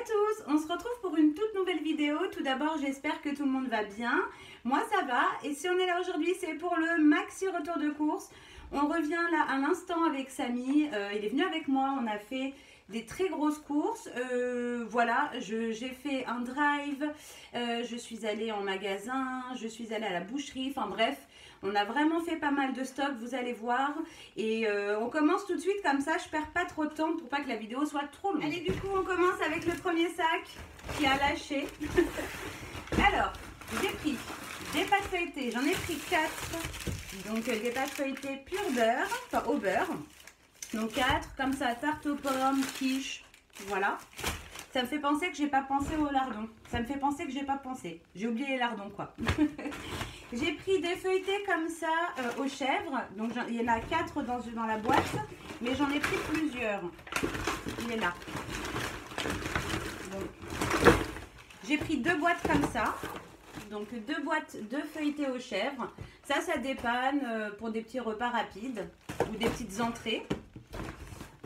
tous, on se retrouve pour une toute nouvelle vidéo. Tout d'abord, j'espère que tout le monde va bien. Moi, ça va. Et si on est là aujourd'hui, c'est pour le maxi retour de course. On revient là à l'instant avec Samy. Il est venu avec moi. On a fait des très grosses courses. Voilà, j'ai fait un drive. Je suis allée en magasin. Je suis allée à la boucherie. Enfin bref. On a vraiment fait pas mal de stock, vous allez voir. Et on commence tout de suite comme ça, je perds pas trop de temps pour pas que la vidéo soit trop longue. Allez, du coup, on commence avec le premier sac qui a lâché. Alors, j'ai pris des pâtes feuilletées, j'en ai pris 4. Donc, des pâtes feuilletées pur beurre, enfin au beurre. Donc, 4, comme ça, tarte aux pommes, quiche, voilà. Ça me fait penser que j'ai pas pensé au lardon. Ça me fait penser que j'ai pas pensé. J'ai oublié les lardons, quoi. J'ai pris des feuilletés comme ça aux chèvres. Donc, il y en a 4 dans la boîte. Mais j'en ai pris plusieurs. Il est là. J'ai pris 2 boîtes comme ça. Donc, 2 boîtes de feuilletés aux chèvres. Ça dépanne pour des petits repas rapides. Ou des petites entrées.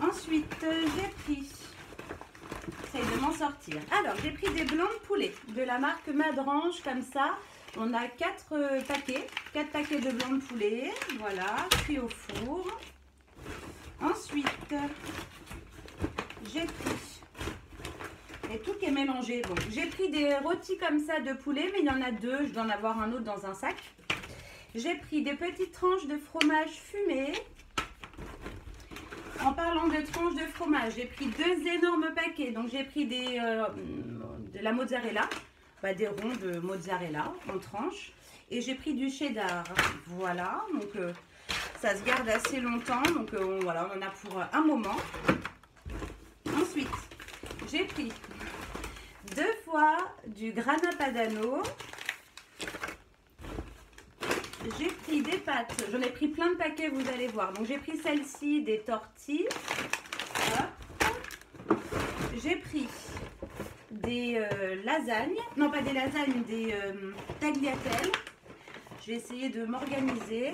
Ensuite, j'ai pris... J'essaie de m'en sortir. Alors, j'ai pris des blancs de poulet de la marque Madrange, comme ça. On a 4 paquets. 4 paquets de blancs de poulet. Voilà, cuit au four. Ensuite, j'ai pris... Et tout qui est mélangé. Bon, j'ai pris des rôtis comme ça de poulet, mais il y en a 2. Je dois en avoir un autre dans un sac. J'ai pris des petites tranches de fromage fumé. En parlant de tranches de fromage, j'ai pris 2 énormes paquets. Donc j'ai pris de la mozzarella, des ronds de mozzarella en tranches. Et j'ai pris du cheddar. Voilà, donc ça se garde assez longtemps. Donc voilà, on en a pour un moment. Ensuite, j'ai pris 2 fois du grana padano. J'ai pris des pâtes, j'en ai pris plein de paquets, vous allez voir. Donc j'ai pris celle-ci, des tortilles. J'ai pris des lasagnes, non pas des lasagnes, des tagliatelles. Je vais essayer de m'organiser.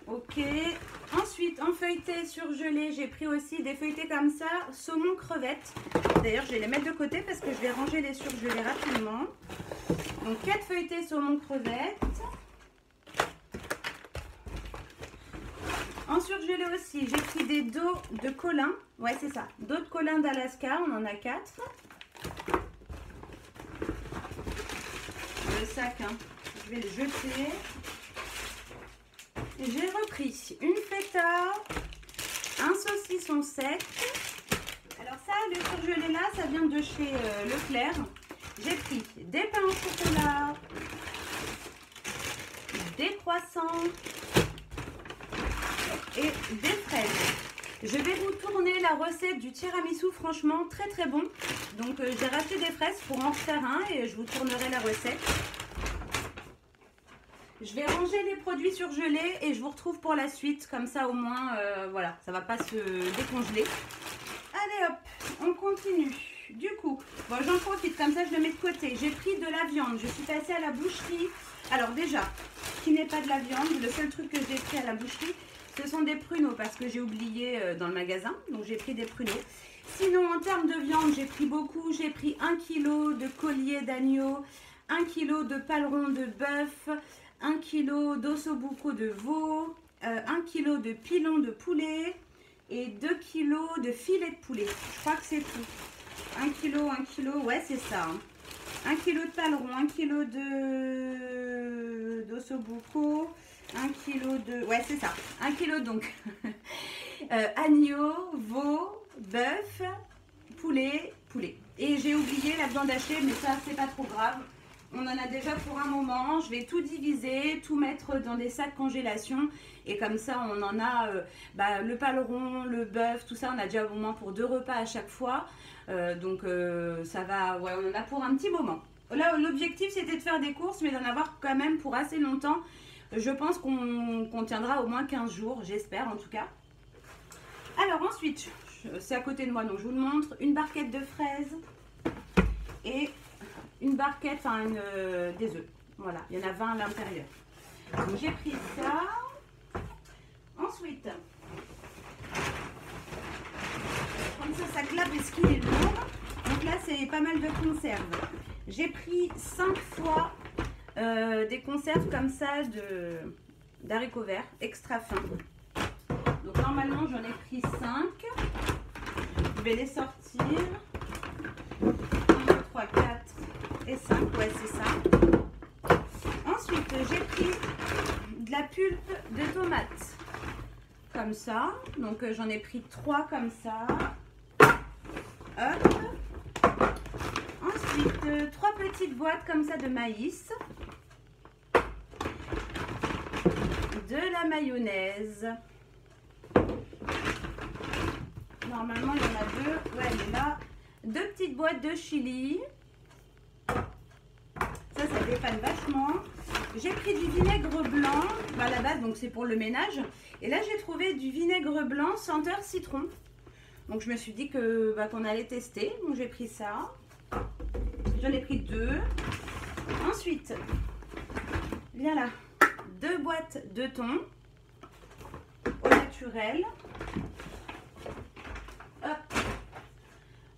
Ok. Ensuite, en feuilleté surgelé, j'ai pris aussi des feuilletés comme ça, saumon crevette. D'ailleurs, je vais les mettre de côté parce que je vais ranger les surgelés rapidement. Donc 4 feuilletés saumon crevette. En surgelé aussi, j'ai pris des dos de colin. Ouais, c'est ça. Dos de colin d'Alaska, on en a 4. Le sac, hein, je vais le jeter. J'ai repris une feta, un saucisson sec. Alors ça, le surgelé là, ça vient de chez Leclerc. J'ai pris des pains au chocolat, des croissants et des fraises. Je vais vous tourner la recette du tiramisu, franchement très très bon. Donc j'ai racheté des fraises pour en refaire un et je vous tournerai la recette. Je vais ranger les produits surgelés et je vous retrouve pour la suite. Comme ça au moins, voilà, ça ne va pas se décongeler. Allez hop, on continue. Du coup, bon, j'en profite, comme ça je le mets de côté. J'ai pris de la viande, je suis passée à la boucherie. Alors déjà, qui n'est pas de la viande, le seul truc que j'ai pris à la boucherie, ce sont des pruneaux parce que j'ai oublié dans le magasin. Donc j'ai pris des pruneaux. Sinon, en termes de viande, j'ai pris beaucoup. J'ai pris 1 kg de collier d'agneau, 1 kg de paleron de bœuf, 1 kg d'ossobuco de veau, 1 kg de pilon de poulet et 2 kg de filet de poulet. Je crois que c'est tout. 1 kg, ouais c'est ça. 1 kg de paleron, 1 kg d'ossobuco, 1 kg de... Ouais c'est ça, 1 kg donc. Agneau, veau, bœuf, poulet. Et j'ai oublié la viande hachée, mais ça c'est pas trop grave. On en a déjà pour un moment. Je vais tout diviser, tout mettre dans des sacs congélation. Et comme ça, on en a le paleron, le bœuf, tout ça. On a déjà au moins pour 2 repas à chaque fois. Donc ça va, ouais, on en a pour un petit moment. Là, l'objectif, c'était de faire des courses, mais d'en avoir quand même pour assez longtemps. Je pense qu'on tiendra au moins 15 jours, j'espère en tout cas. Alors ensuite, c'est à côté de moi, donc je vous le montre. Une barquette de fraises et... une barquette, enfin des œufs. Voilà, il y en a 20 à l'intérieur. Donc j'ai pris ça. Ensuite, Comme ça clappe parce qu'il est lourd. Donc là, c'est pas mal de conserves. J'ai pris 5 fois des conserves comme ça d'haricots verts, extra fins. Donc normalement, j'en ai pris 5. Je vais les sortir. 1, 2, 3, 4 et 5. Ouais, c'est ça. Ensuite, j'ai pris de la pulpe de tomates. Comme ça. Donc j'en ai pris 3 comme ça. Hop. Ensuite, 3 petites boîtes comme ça de maïs. De la mayonnaise. Normalement, il y en a 2. Ouais, elle est là. 2 petites boîtes de chili. Ça dépanne vachement. J'ai pris du vinaigre blanc. À la base, donc c'est pour le ménage. Et là, j'ai trouvé du vinaigre blanc senteur citron. Donc, je me suis dit que qu'on allait tester. Donc, j'ai pris ça. J'en ai pris 2. Ensuite, bien là, 2 boîtes de thon au naturel. Hop.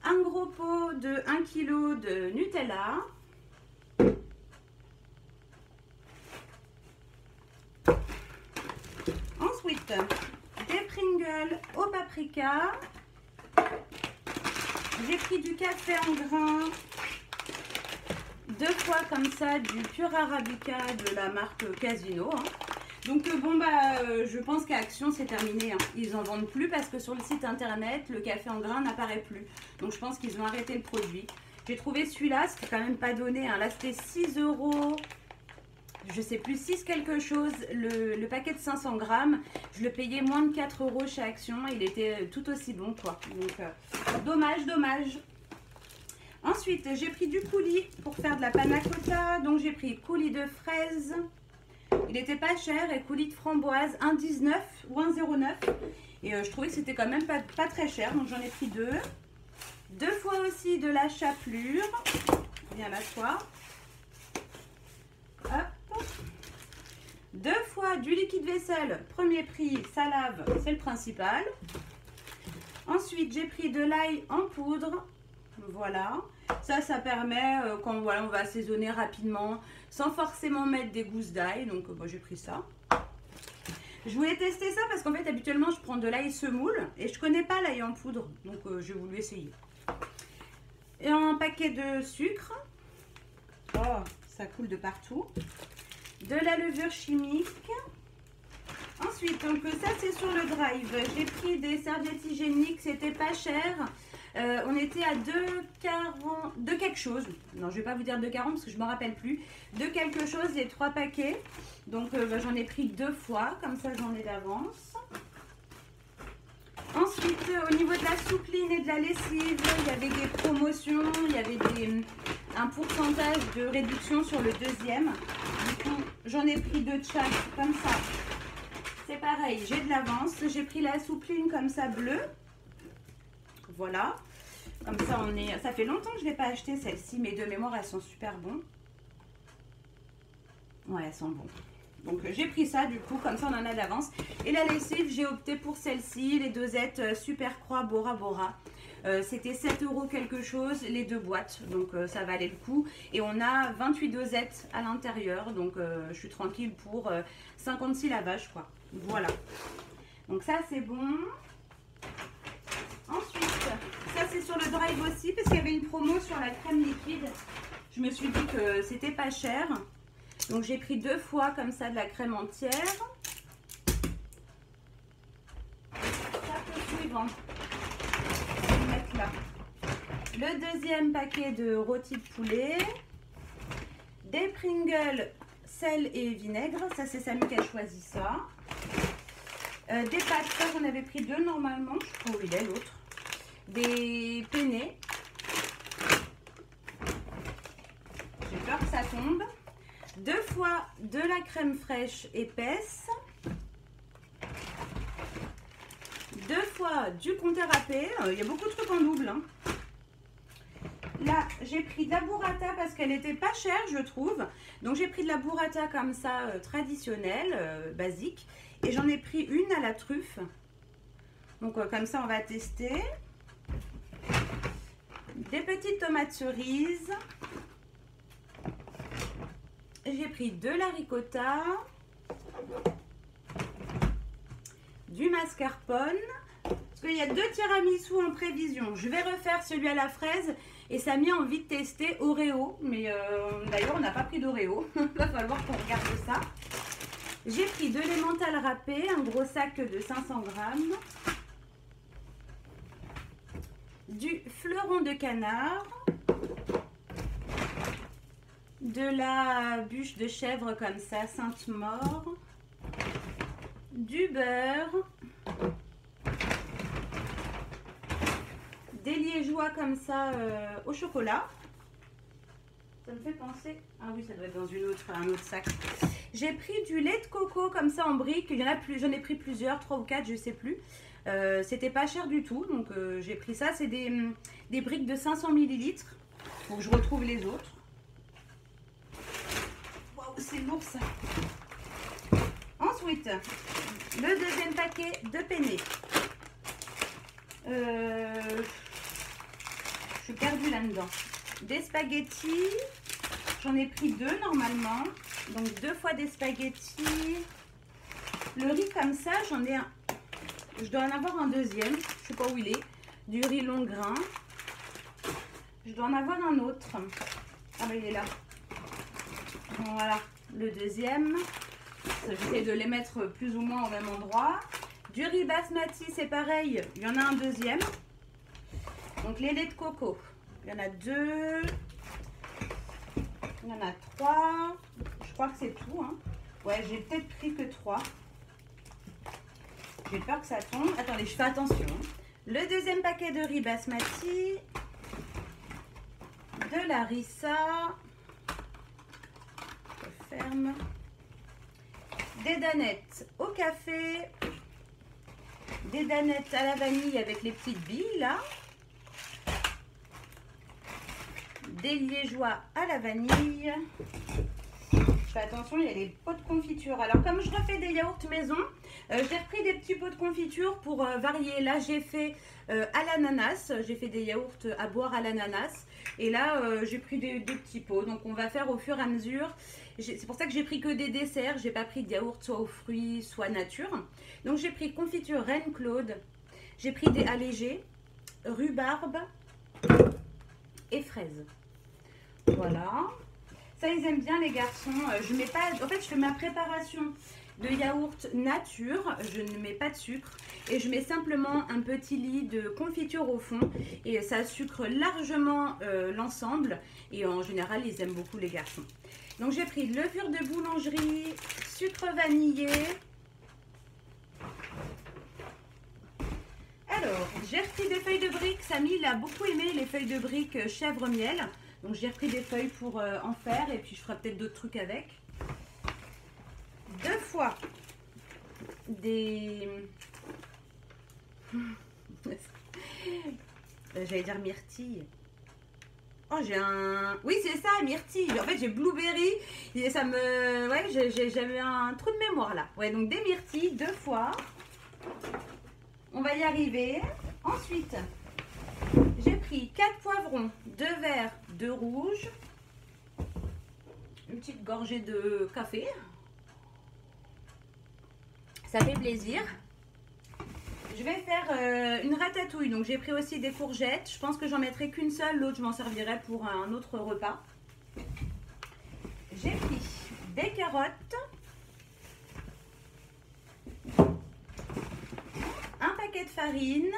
Un gros pot de 1 kg de Nutella. Ensuite, des Pringles au paprika. J'ai pris du café en grains. 2 fois comme ça du pur arabica de la marque Casino. Donc je pense qu'à Action c'est terminé. Ils en vendent plus parce que sur le site internet le café en grains n'apparaît plus. Donc je pense qu'ils ont arrêté le produit. J'ai trouvé celui-là, c'était quand même pas donné. Là c'était 6 €. Je sais plus, 6 quelque chose, le paquet de 500 grammes, je le payais moins de 4 € chez Action, il était tout aussi bon quoi. Donc dommage. Ensuite, j'ai pris du coulis pour faire de la panna cotta, donc j'ai pris coulis de fraises, il n'était pas cher, et coulis de framboise, 1,19 ou 1,09, et je trouvais que c'était quand même pas très cher, donc j'en ai pris 2. 2 fois aussi de la chapelure, bien la soie. Hop. 2 fois du liquide vaisselle, premier prix, ça lave, c'est le principal. Ensuite, j'ai pris de l'ail en poudre. Voilà. Ça permet, quand on va assaisonner rapidement, sans forcément mettre des gousses d'ail. Donc, j'ai pris ça. Je voulais tester ça parce qu'en fait, habituellement, je prends de l'ail semoule. Et je connais pas l'ail en poudre. Donc, j'ai voulu essayer. Et un paquet de sucre. Oh, ça coule de partout. De la levure chimique. Ensuite, donc ça c'est sur le drive. J'ai pris des serviettes hygiéniques, c'était pas cher. On était à 2,40, de quelque chose. Non, je vais pas vous dire 2,40 parce que je me rappelle plus. De quelque chose, les 3 paquets. Donc j'en ai pris 2 fois, comme ça j'en ai d'avance. Ensuite, au niveau de la soupline et de la lessive, il y avait des promotions, il y avait un pourcentage de réduction sur le deuxième. Du coup, j'en ai pris 2 de chaque, comme ça. C'est pareil, j'ai de l'avance. J'ai pris la soupline comme ça bleue. Voilà. Comme ça, ça fait longtemps que je ne l'ai pas acheté celle-ci, mais de mémoire, elles sont super bonnes. Ouais, elles sont bonnes. Donc, j'ai pris ça, du coup, comme ça, on en a d'avance. Et la lessive, j'ai opté pour celle-ci, les dosettes Super Croix Bora Bora. C'était 7 € quelque chose, les 2 boîtes. Donc, ça valait le coup. Et on a 28 dosettes à l'intérieur. Donc, je suis tranquille pour 56 lavages, quoi. Voilà. Donc, ça, c'est bon. Ensuite, ça, c'est sur le drive aussi, parce qu'il y avait une promo sur la crème liquide. Je me suis dit que c'était pas cher. Donc, j'ai pris 2 fois comme ça de la crème entière. Chapeau suivant. Je vais le mettre là. Le deuxième paquet de rôti de poulet. Des Pringles, sel et vinaigre. Ça, c'est Samy qui a choisi ça. Des pâtes, ça, j'en avais pris 2 normalement. Je sais pas où il est l'autre. Des penne. J'ai peur que ça tombe. 2 fois de la crème fraîche épaisse. 2 fois du compteur râpé. Il y a beaucoup de trucs en double. Hein. Là, j'ai pris de la burrata parce qu'elle était pas chère, je trouve. Donc, j'ai pris de la burrata comme ça, traditionnelle, basique. Et j'en ai pris une à la truffe. Donc, comme ça, on va tester. des petites tomates cerises. J'ai pris de la ricotta, du mascarpone, parce qu'il y a 2 tiramisu en prévision. Je vais refaire celui à la fraise et Samy a envie de tester Oreo, mais d'ailleurs on n'a pas pris d'Oreo, il va falloir qu'on regarde ça. J'ai pris de l'emmental râpé, un gros sac de 500 grammes, du fleuron de canard, de la bûche de chèvre comme ça, Sainte-Maure, du beurre, des liégeois comme ça au chocolat. Ça me fait penser... Ah oui, ça doit être dans un autre sac. J'ai pris du lait de coco comme ça en briques. Il y en a plus, j'en ai pris plusieurs, 3 ou 4, je sais plus. C'était pas cher du tout, donc j'ai pris ça. C'est des briques de 500 ml. Faut que je retrouve les autres. Waouh, c'est lourd ça. Ensuite, le deuxième paquet de penne. Je suis perdue là-dedans. Des spaghettis. J'en ai pris 2 normalement. Donc 2 fois des spaghettis. Le riz comme ça, j'en ai un. Je dois en avoir un deuxième. Je ne sais pas où il est. Du riz long grain. Je dois en avoir un autre. Ah ben il est là. Voilà, le deuxième. J'essaie de les mettre plus ou moins au même endroit. Du riz basmati, c'est pareil. Il y en a un deuxième. Donc les laits de coco. Il y en a 2. Il y en a 3. Je crois que c'est tout. Hein. Ouais, j'ai peut-être pris que 3. J'ai peur que ça tombe. Attendez, je fais attention. Le deuxième paquet de riz basmati. De la harissa. Je ferme. Des danettes au café. Des danettes à la vanille avec les petites billes là. Des liégeois à la vanille. Je fais attention, il y a les pots de confiture. Alors comme je refais des yaourts maison, j'ai repris des petits pots de confiture pour varier. Là j'ai fait à l'ananas, j'ai fait des yaourts à boire à l'ananas. Et là j'ai pris des petits pots, donc on va faire au fur et à mesure. C'est pour ça que j'ai pris que des desserts, j'ai pas pris de yaourt soit aux fruits, soit nature. Donc j'ai pris confiture Reine Claude, j'ai pris des allégés, rhubarbe et fraises. Voilà. Ça, ils aiment bien les garçons. Je mets pas... En fait, je fais ma préparation de yaourt nature. Je ne mets pas de sucre. Et je mets simplement un petit lit de confiture au fond. Et ça sucre largement l'ensemble. Et en général, ils aiment beaucoup les garçons. Donc, j'ai pris levure de boulangerie, sucre vanillé. Alors, j'ai repris des feuilles de briques. Samy, il a beaucoup aimé les feuilles de briques chèvre miel. Donc j'ai repris des feuilles pour en faire et puis je ferai peut-être d'autres trucs avec. 2 fois des... J'allais dire myrtille. Oh j'ai un... Oui c'est ça, myrtille. En fait j'ai blueberry et ça me... Ouais j'avais un trou de mémoire là. Ouais donc des myrtilles 2 fois. On va y arriver. Ensuite... J'ai pris 4 poivrons, 2 verts, 2 rouges, une petite gorgée de café. Ça fait plaisir. Je vais faire une ratatouille. Donc j'ai pris aussi des courgettes. Je pense que j'en mettrai qu'une seule. L'autre, je m'en servirai pour un autre repas. J'ai pris des carottes. Un paquet de farine.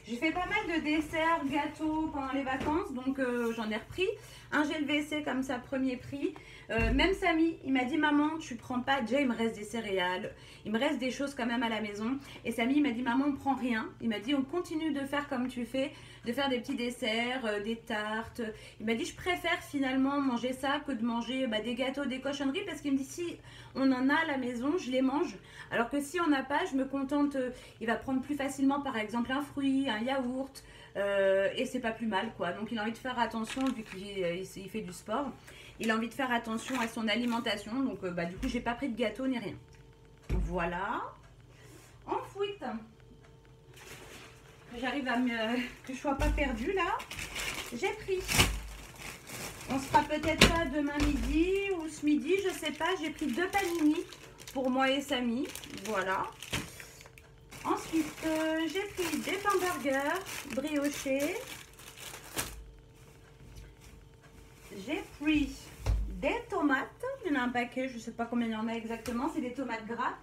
J'ai fait pas mal de desserts, gâteaux pendant les vacances, donc j'en ai repris. Un gel WC comme ça, premier prix. Même Samy, il m'a dit maman, tu prends pas, déjà il me reste des céréales, il me reste des choses quand même à la maison. Et Samy il m'a dit maman on prend rien. Il m'a dit on continue de faire comme tu fais, de faire des petits desserts, des tartes. Il m'a dit je préfère finalement manger ça que de manger des gâteaux, des cochonneries, parce qu'il me dit si on en a à la maison, je les mange. Alors que si on n'a pas, je me contente, il va prendre plus facilement par exemple un fruit, un yaourt, et c'est pas plus mal quoi. Donc il a envie de faire attention vu qu'il fait du sport. Il a envie de faire attention à son alimentation. Donc du coup j'ai pas pris de gâteau ni rien. Voilà. Ensuite, j'arrive à me... que je sois pas perdue là. J'ai pris. On se fera peut-être ça demain midi ou ce midi, je sais pas. J'ai pris 2 panini pour moi et Samy. Voilà. Ensuite, j'ai pris des pains burgers briochés. J'ai pris des tomates. Il y en a un paquet, je ne sais pas combien il y en a exactement. C'est des tomates gras.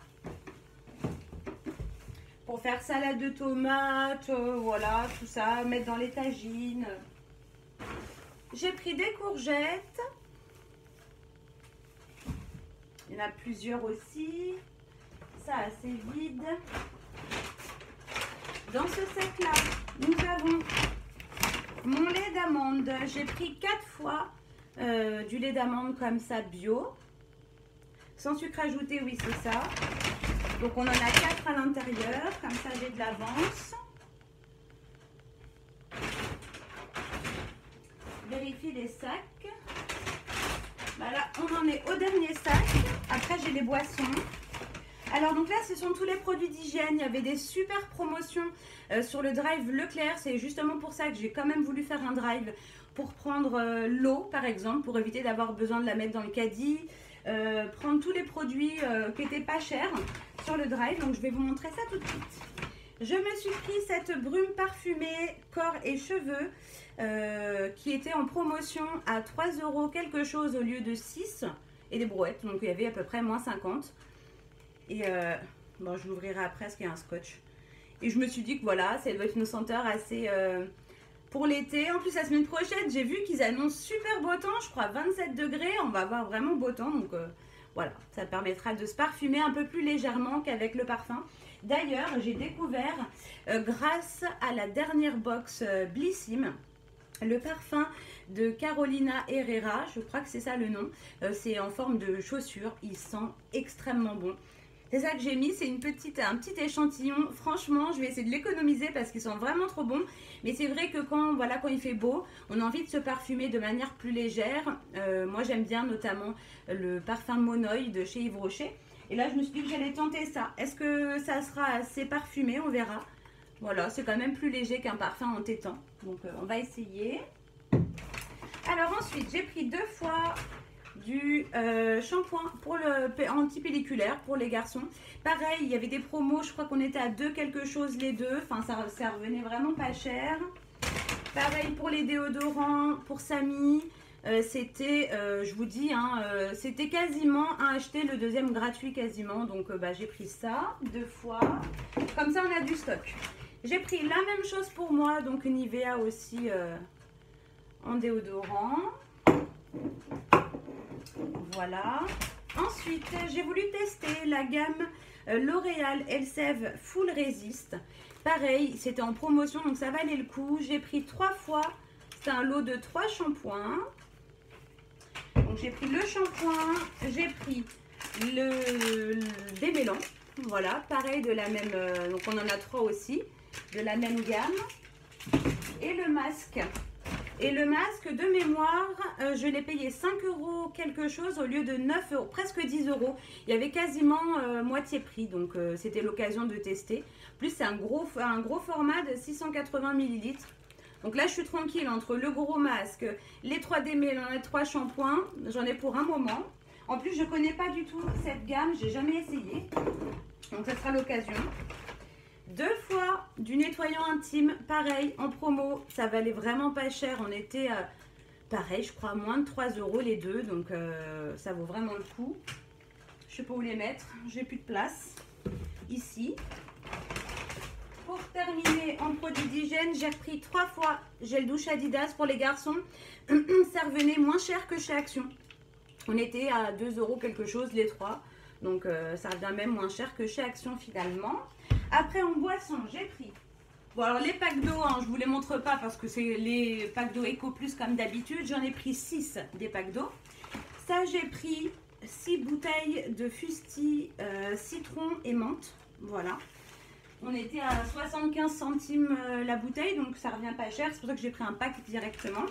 Pour faire salade de tomates, voilà, tout ça. Mettre dans les tagines. J'ai pris des courgettes. Il y en a plusieurs aussi. Ça, c'est vide. Dans ce sac-là, nous avons mon lait d'amande. J'ai pris 4 fois du lait d'amande comme ça bio. Sans sucre ajouté, oui, c'est ça. Donc, on en a 4 à l'intérieur. Comme ça, j'ai de l'avance. Vérifie les sacs. Voilà, on en est au dernier sac. Après, j'ai les boissons. Alors, donc là, ce sont tous les produits d'hygiène. Il y avait des super promotions sur le drive Leclerc. C'est justement pour ça que j'ai quand même voulu faire un drive pour prendre l'eau, par exemple, pour éviter d'avoir besoin de la mettre dans le caddie. Prendre tous les produits qui n'étaient pas chers sur le drive. Donc, je vais vous montrer ça tout de suite. Je me suis pris cette brume parfumée corps et cheveux qui était en promotion à 3 € quelque chose au lieu de 6 et des brouettes. Donc, il y avait à peu près moins 50. Et bon, je l'ouvrirai après parce qu'il y a un scotch. Et je me suis dit que voilà, ça doit être une senteur assez pour l'été. En plus, la semaine prochaine, j'ai vu qu'ils annoncent super beau temps. Je crois 27 degrés. On va avoir vraiment beau temps. Donc voilà, ça permettra de se parfumer un peu plus légèrement qu'avec le parfum. D'ailleurs, j'ai découvert, grâce à la dernière box Blissim, le parfum de Carolina Herrera. Je crois que c'est ça le nom. C'est en forme de chaussure. Il sent extrêmement bon. C'est ça que j'ai mis, c'est un petit échantillon. Franchement, je vais essayer de l'économiser parce qu'ils sont vraiment trop bons. Mais c'est vrai que quand il fait beau, on a envie de se parfumer de manière plus légère. Moi, j'aime bien notamment le parfum Monoï de chez Yves Rocher. Et là, je me suis dit que j'allais tenter ça. Est-ce que ça sera assez parfumé? On verra. Voilà, c'est quand même plus léger qu'un parfum entêtant. Donc, on va essayer. Alors ensuite, j'ai pris 2 fois du shampoing pour le anti-pelliculaire pour les garçons. Pareil, il y avait des promos, je crois qu'on était à 2 quelque chose les deux. Enfin, ça revenait vraiment pas cher. Pareil pour les déodorants, pour Samy. C'était, je vous dis, hein, c'était quasiment un acheté, le deuxième gratuit quasiment. Donc, j'ai pris ça 2 fois. Comme ça, on a du stock. J'ai pris la même chose pour moi, donc une Nivea aussi en déodorant. Voilà. Ensuite, j'ai voulu tester la gamme L'Oréal Elseve Full Resist. Pareil, c'était en promotion, donc ça valait le coup. J'ai pris 3 fois. C'est un lot de 3 shampoings. Donc, j'ai pris le shampoing. J'ai pris le démêlant. Voilà, pareil, de la même... donc, on en a 3 aussi. De la même gamme. Et le masque. Et le masque, de mémoire, je l'ai payé 5 € quelque chose au lieu de 9 €, presque 10 €. Il y avait quasiment moitié prix, donc c'était l'occasion de tester. En plus, c'est un gros format de 680 ml. Donc là, je suis tranquille entre le gros masque, les 3 démêlants, les 3 shampoings. J'en ai pour un moment. En plus, je ne connais pas du tout cette gamme, j'ai jamais essayé. Donc, ça sera l'occasion. 2 fois du nettoyant intime, pareil, en promo, ça valait vraiment pas cher. On était, pareil, je crois, à moins de 3 € les deux, donc ça vaut vraiment le coup. Je sais pas où les mettre, j'ai plus de place. Ici. Pour terminer, en produit d'hygiène, j'ai repris 3 fois gel douche Adidas pour les garçons. Ça revenait moins cher que chez Action. On était à 2 € quelque chose les 3. Donc ça revient même moins cher que chez Action finalement. Après, en boisson, j'ai pris... Bon, alors les packs d'eau, hein, je ne vous les montre pas parce que c'est les packs d'eau Eco Plus comme d'habitude. J'en ai pris 6 des packs d'eau. Ça, j'ai pris 6 bouteilles de fusti citron et menthe. Voilà. On était à 75 centimes la bouteille, donc ça revient pas cher. C'est pour ça que j'ai pris un pack directement.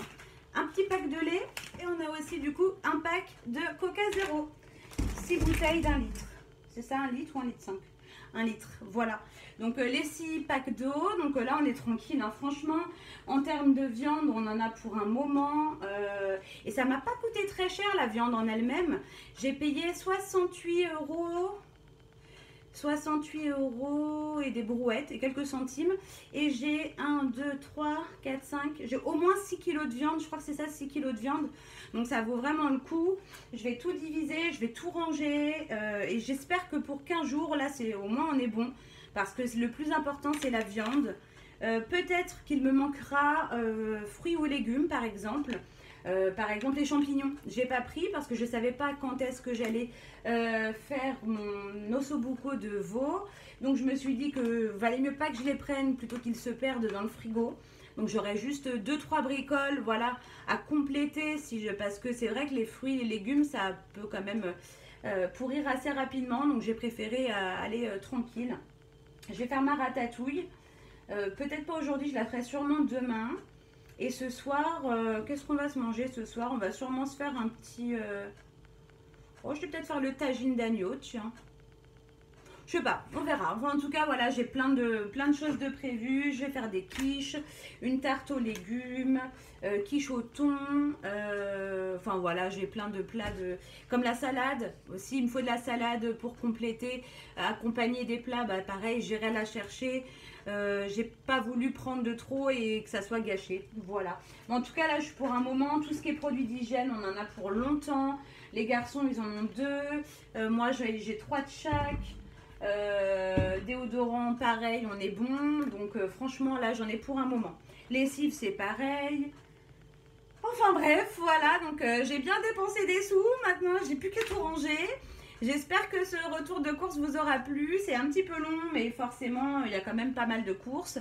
Un petit pack de lait. Et on a aussi du coup un pack de Coca Zéro. 6 bouteilles d'1 litre. C'est ça, 1 litre ou 1,5 litre? 1 litre. Voilà. Donc les 6 packs d'eau. Donc là, on est tranquille. Hein. Franchement, en termes de viande, on en a pour un moment. Et ça m'a pas coûté très cher la viande en elle-même. J'ai payé 68 euros. 68 euros et des brouettes et quelques centimes. Et j'ai 1, 2, 3, 4, 5. J'ai au moins 6 kilos de viande. Je crois que c'est ça, 6 kilos de viande. Donc ça vaut vraiment le coup. Je vais tout diviser, je vais tout ranger. Et j'espère que pour 15 jours, là, au moins on est bon. Parce que le plus important, c'est la viande. Peut-être qu'il me manquera fruits ou légumes, par exemple. Par exemple les champignons, j'ai pas pris parce que je savais pas quand est-ce que j'allais faire mon ossobuco de veau. Donc je me suis dit que valait mieux pas que je les prenne plutôt qu'ils se perdent dans le frigo. Donc j'aurais juste 2-3 bricoles, voilà, à compléter parce que c'est vrai que les fruits et les légumes ça peut quand même pourrir assez rapidement. Donc j'ai préféré aller tranquille. Je vais faire ma ratatouille. Peut-être pas aujourd'hui, je la ferai sûrement demain. Et ce soir, qu'est-ce qu'on va se manger ce soir? On va sûrement se faire un petit... Oh, je vais peut-être faire le tagine d'agneau, tiens. Je sais pas, on verra. Enfin, en tout cas, voilà, j'ai plein de choses de prévues. Je vais faire des quiches, une tarte aux légumes, quiche au thon. Enfin, voilà, j'ai plein de plats comme la salade. Aussi, il me faut de la salade pour compléter, accompagner des plats. Bah, pareil, j'irai la chercher. J'ai pas voulu prendre de trop et que ça soit gâché. Voilà. Mais en tout cas, là, pour un moment, tout ce qui est produits d'hygiène, on en a pour longtemps. Les garçons, ils en ont 2. Moi, j'ai 3 de chaque. Déodorant, pareil, on est bon. Donc, franchement, là, j'en ai pour un moment. Lessive, c'est pareil. Enfin, bref, voilà. Donc, j'ai bien dépensé des sous. Maintenant, j'ai plus que tout ranger. J'espère que ce retour de course vous aura plu. C'est un petit peu long, mais forcément, il y a quand même pas mal de courses.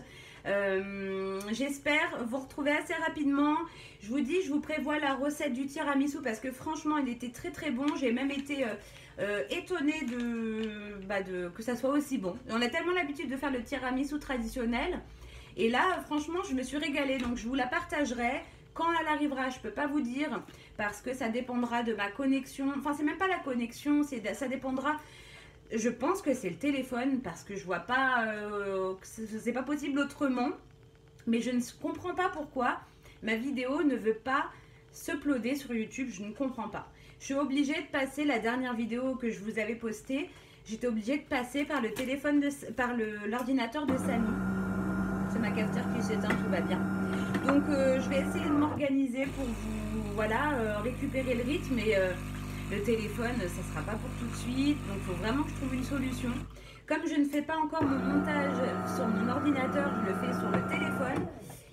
J'espère vous retrouver assez rapidement. Je vous dis, je vous prévois la recette du tiramisu parce que franchement, il était très très bon. J'ai même été étonnée que ça soit aussi bon. On a tellement l'habitude de faire le tiramisu traditionnel. Et là, franchement, je me suis régalée. Donc, je vous la partagerai. Quand elle arrivera, je ne peux pas vous dire parce que ça dépendra de ma connexion. Enfin, c'est même pas la connexion, ça dépendra. Je pense que c'est le téléphone parce que je vois pas, c'est pas possible autrement. Mais je ne comprends pas pourquoi ma vidéo ne veut pas s'uploader sur YouTube. Je ne comprends pas. Je suis obligée de passer la dernière vidéo que je vous avais postée. J'étais obligée de passer par le téléphone, par l'ordinateur de Samy. C'est ma cafetière qui s'éteint, tout va bien. Donc je vais essayer de m'organiser pour vous récupérer le rythme. Mais le téléphone, ça ne sera pas pour tout de suite. Donc il faut vraiment que je trouve une solution. Comme je ne fais pas encore mon montage sur mon ordinateur, je le fais sur le téléphone.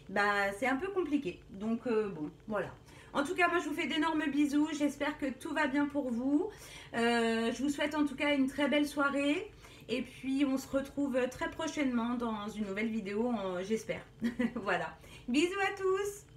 Bah, c'est un peu compliqué. Donc bon, voilà. En tout cas, moi je vous fais d'énormes bisous. J'espère que tout va bien pour vous. Je vous souhaite en tout cas une très belle soirée. Et puis on se retrouve très prochainement dans une nouvelle vidéo, j'espère. Voilà. Bisous à tous!